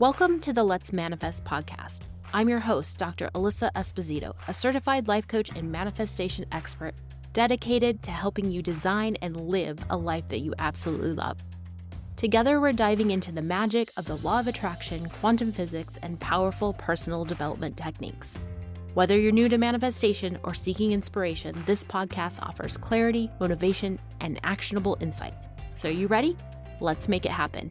Welcome to the Let's Manifest podcast. I'm your host, Dr. Alissa Esposito, a certified life coach and manifestation expert dedicated to helping you design and live a life that you absolutely love. Together, we're diving into the magic of the law of attraction, quantum physics, and powerful personal development techniques. Whether you're new to manifestation or seeking inspiration, this podcast offers clarity, motivation, and actionable insights. So are you ready? Let's make it happen.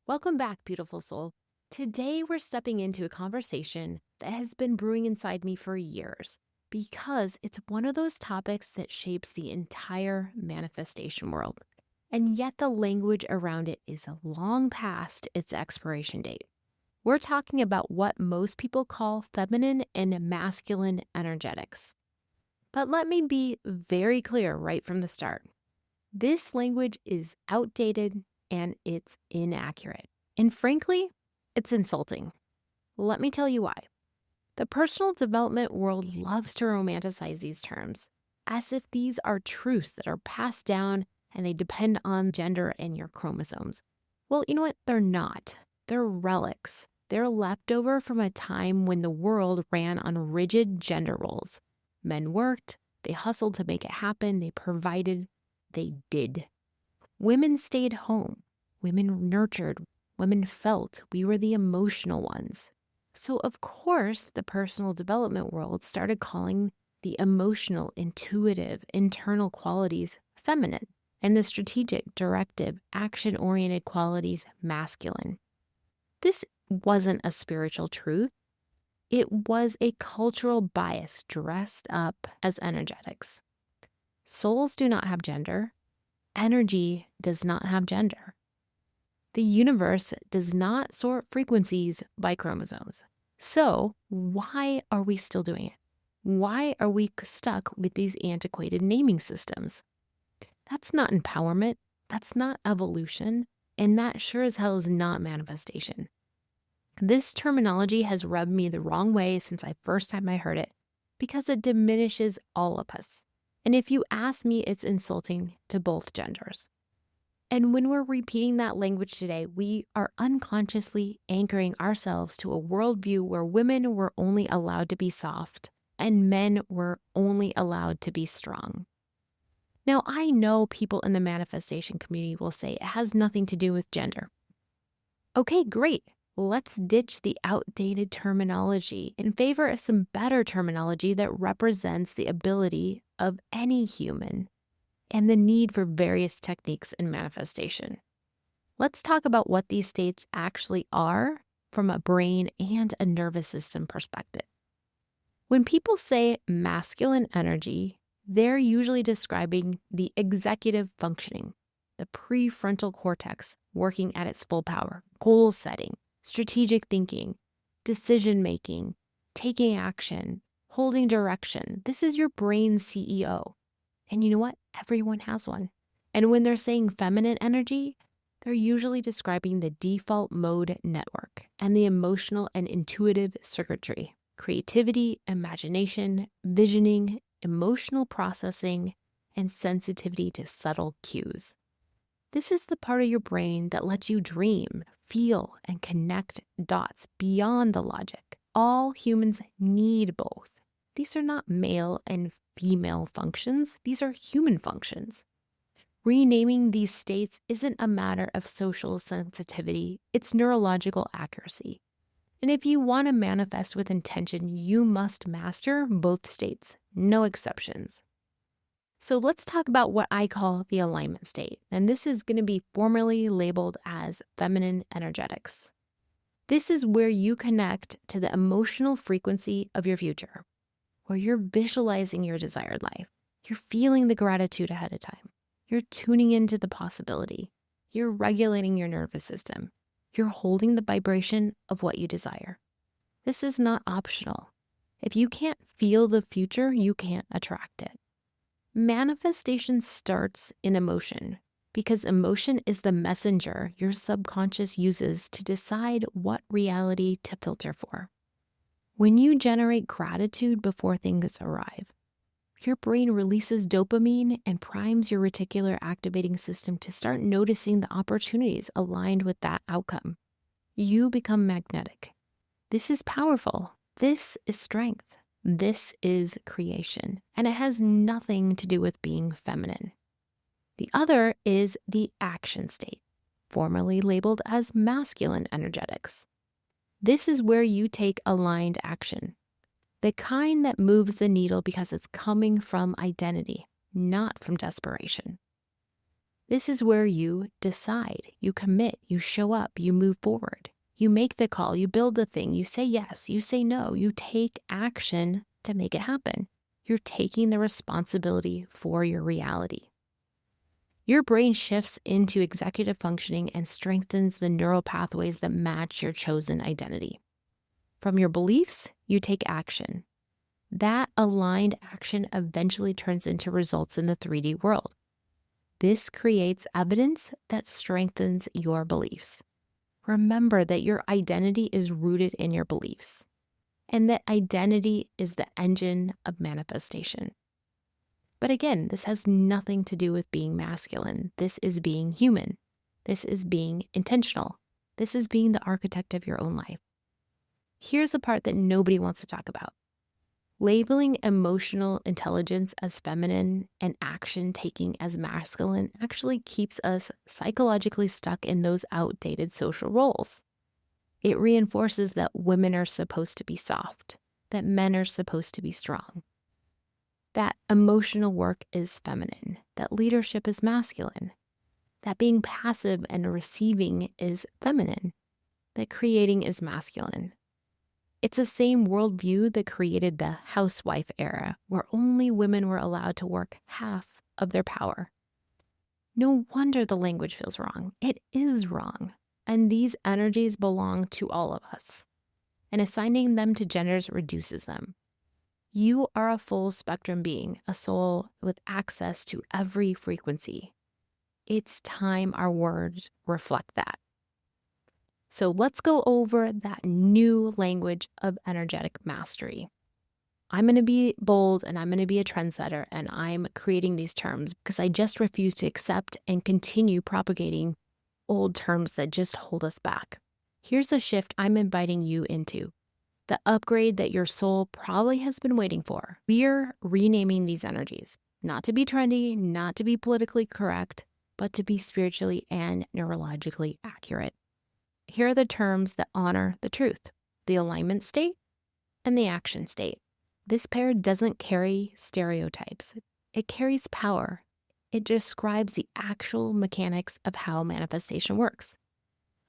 Welcome back, beautiful soul. Today, we're stepping into a conversation that has been brewing inside me for years because it's one of those topics that shapes the entire manifestation world. And yet the language around it is long past its expiration date. We're talking about what most people call feminine and masculine energetics. But let me be very clear right from the start. This language is outdated and it's inaccurate. And frankly, it's insulting. Let me tell you why. The personal development world loves to romanticize these terms as if these are truths that are passed down and they depend on gender and your chromosomes. Well, you know what? They're not. They're relics. They're leftover from a time when the world ran on rigid gender roles. Men worked, they hustled to make it happen, they provided, they did. Women stayed home. Women nurtured. Women felt. We were the emotional ones. So of course, the personal development world started calling the emotional, intuitive, internal qualities feminine, and the strategic, directive, action-oriented qualities masculine. This wasn't a spiritual truth. It was a cultural bias dressed up as energetics. Souls do not have gender. Energy does not have gender. The universe does not sort frequencies by chromosomes. So why are we still doing it? Why are we stuck with these antiquated naming systems? That's not empowerment. That's not evolution. And that sure as hell is not manifestation. This terminology has rubbed me the wrong way since I first time I heard it because it diminishes all of us. And if you ask me, it's insulting to both genders. And when we're repeating that language today, we are unconsciously anchoring ourselves to a worldview where women were only allowed to be soft and men were only allowed to be strong. Now, I know people in the manifestation community will say it has nothing to do with gender. Okay, great. Let's ditch the outdated terminology in favor of some better terminology that represents the ability of any human and the need for various techniques in manifestation. Let's talk about what these states actually are from a brain and a nervous system perspective. When people say masculine energy, they're usually describing the executive functioning, the prefrontal cortex working at its full power, goal setting, strategic thinking, decision-making, taking action, holding direction. This is your brain's CEO. And you know what? Everyone has one. And when they're saying feminine energy, they're usually describing the default mode network and the emotional and intuitive circuitry, creativity, imagination, visioning, emotional processing, and sensitivity to subtle cues. This is the part of your brain that lets you dream, feel, and connect dots beyond the logic. All humans need both. These are not male and female functions. These are human functions. Renaming these states isn't a matter of social sensitivity. It's neurological accuracy. And if you want to manifest with intention, you must master both states, no exceptions. So let's talk about what I call the alignment state. And this is going to be formally labeled as feminine energetics. This is where you connect to the emotional frequency of your future, where you're visualizing your desired life. You're feeling the gratitude ahead of time. You're tuning into the possibility. You're regulating your nervous system. You're holding the vibration of what you desire. This is not optional. If you can't feel the future, you can't attract it. Manifestation starts in emotion because emotion is the messenger your subconscious uses to decide what reality to filter for. When you generate gratitude before things arrive, Your brain releases dopamine and primes your reticular activating system to start noticing the opportunities aligned with that outcome. You become magnetic. This is powerful. This is strength. This is creation. And it has nothing to do with being feminine. The other is the action state, formerly labeled as masculine energetics. This is where you take aligned action, the kind that moves the needle because it's coming from identity, not from desperation. This is where you decide, you commit, you show up, you move forward. You make the call, you build the thing, you say yes, you say no, you take action to make it happen. You're taking the responsibility for your reality. Your brain shifts into executive functioning and strengthens the neural pathways that match your chosen identity. From your beliefs, you take action. That aligned action eventually turns into results in the 3D world. This creates evidence that strengthens your beliefs. Remember that your identity is rooted in your beliefs, and that identity is the engine of manifestation. But again, this has nothing to do with being masculine. This is being human. This is being intentional. This is being the architect of your own life. Here's the part that nobody wants to talk about. Labeling emotional intelligence as feminine and action taking as masculine actually keeps us psychologically stuck in those outdated social roles. It reinforces that women are supposed to be soft, that men are supposed to be strong, that emotional work is feminine, that leadership is masculine, that being passive and receiving is feminine, that creating is masculine. It's the same worldview that created the housewife era, where only women were allowed to work half of their power. No wonder the language feels wrong. It is wrong. And these energies belong to all of us. And assigning them to genders reduces them. You are a full spectrum being, a soul with access to every frequency. It's time our words reflect that. So let's go over that new language of energetic mastery. I'm going to be bold and I'm going to be a trendsetter, and I'm creating these terms because I just refuse to accept and continue propagating old terms that just hold us back. Here's the shift I'm inviting you into, the upgrade that your soul probably has been waiting for. We're renaming these energies, not to be trendy, not to be politically correct, but to be spiritually and neurologically accurate. Here are the terms that honor the truth: the alignment state and the action state. This pair doesn't carry stereotypes. It carries power. It describes the actual mechanics of how manifestation works.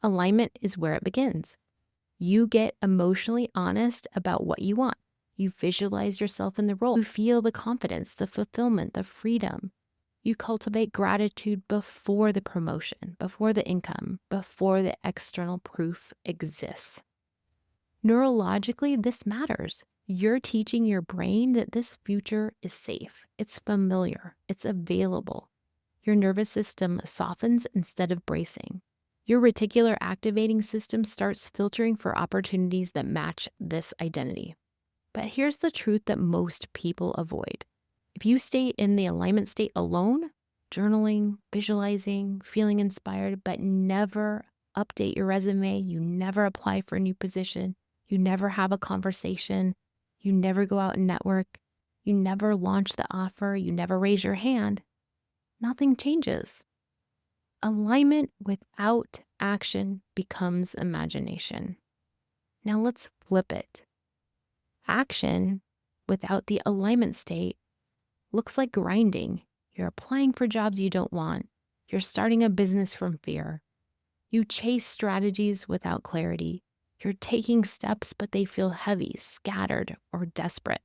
Alignment is where it begins. You get emotionally honest about what you want. You visualize yourself in the role. You feel the confidence, the fulfillment, the freedom. You cultivate gratitude before the promotion, before the income, before the external proof exists. Neurologically, this matters. You're teaching your brain that this future is safe, it's familiar, it's available. Your nervous system softens instead of bracing. Your reticular activating system starts filtering for opportunities that match this identity. But here's the truth that most people avoid. If you stay in the alignment state alone, journaling, visualizing, feeling inspired, but never update your resume, you never apply for a new position, you never have a conversation, you never go out and network, you never launch the offer, you never raise your hand, nothing changes. Alignment without action becomes imagination. Now let's flip it. Action without the alignment state looks like grinding. You're applying for jobs you don't want. You're starting a business from fear. You chase strategies without clarity. You're taking steps, but they feel heavy, scattered, or desperate.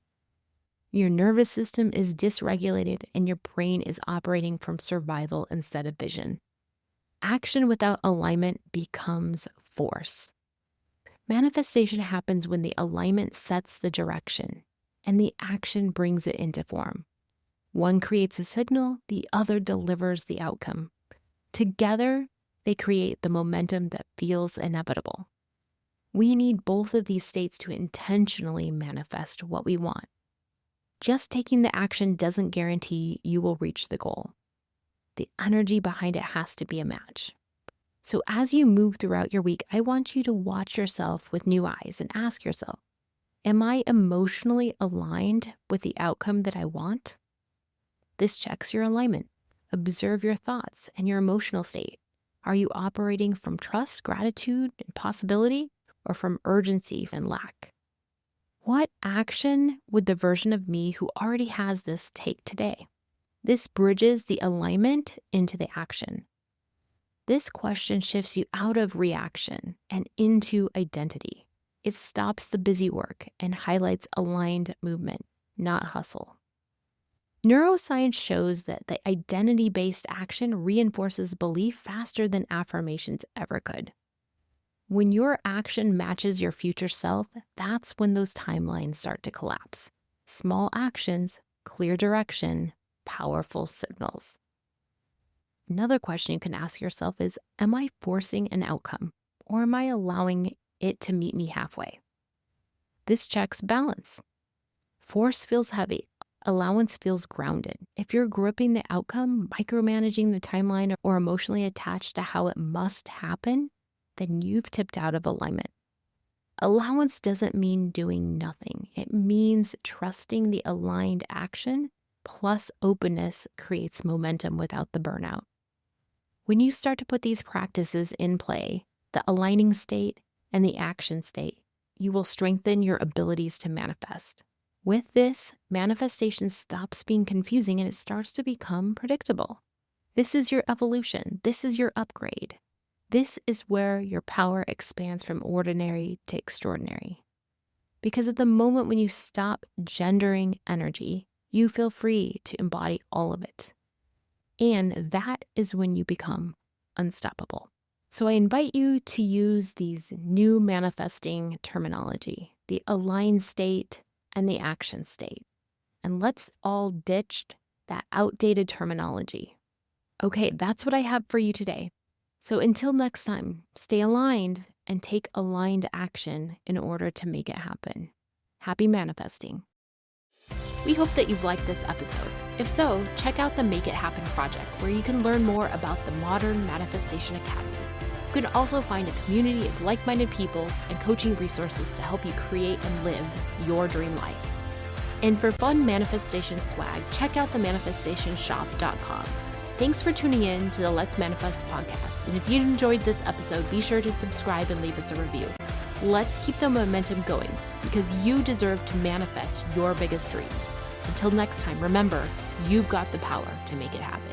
Your nervous system is dysregulated and your brain is operating from survival instead of vision. Action without alignment becomes force. Manifestation happens when the alignment sets the direction and the action brings it into form. One creates a signal, the other delivers the outcome. Together, they create the momentum that feels inevitable. We need both of these states to intentionally manifest what we want. just taking the action doesn't guarantee you will reach the goal. The energy behind it has to be a match. So as you move throughout your week, I want you to watch yourself with new eyes and ask yourself, am I emotionally aligned with the outcome that I want? This checks your alignment. Observe your thoughts and your emotional state. Are you operating from trust, gratitude, and possibility, or from urgency and lack? What action would the version of me who already has this take today? This bridges the alignment into the action. This question shifts you out of reaction and into identity. It stops the busy work and highlights aligned movement, not hustle. Neuroscience shows that the identity-based action reinforces belief faster than affirmations ever could. When your action matches your future self, that's when those timelines start to collapse. Small actions, clear direction, powerful signals. Another question you can ask yourself is, am I forcing an outcome, or am I allowing it to meet me halfway? This checks balance. Force feels heavy. Allowance feels grounded. If you're gripping the outcome, micromanaging the timeline, or emotionally attached to how it must happen, then you've tipped out of alignment. Allowance doesn't mean doing nothing. It means trusting the aligned action plus openness creates momentum without the burnout. When you start to put these practices in play, the aligning state and the action state, you will strengthen your abilities to manifest. With this, manifestation stops being confusing and it starts to become predictable. This is your evolution. This is your upgrade. This is where your power expands from ordinary to extraordinary. Because at the moment when you stop gendering energy, you feel free to embody all of it. And that is when you become unstoppable. So I invite you to use these new manifesting terminology, the aligned state and the action state. And let's all ditch that outdated terminology. Okay, that's what I have for you today. So until next time, stay aligned and take aligned action in order to make it happen. Happy manifesting. We hope that you've liked this episode. If so, check out the Make It Happen project, where you can learn more about the Modern Manifestation Academy. You can also find a community of like-minded people and coaching resources to help you create and live your dream life. And for fun manifestation swag, check out the manifestationshop.com. Thanks for tuning in to the Let's Manifest podcast. And if you enjoyed this episode, be sure to subscribe and leave us a review. Let's keep the momentum going, because you deserve to manifest your biggest dreams. Until next time, remember, you've got the power to make it happen.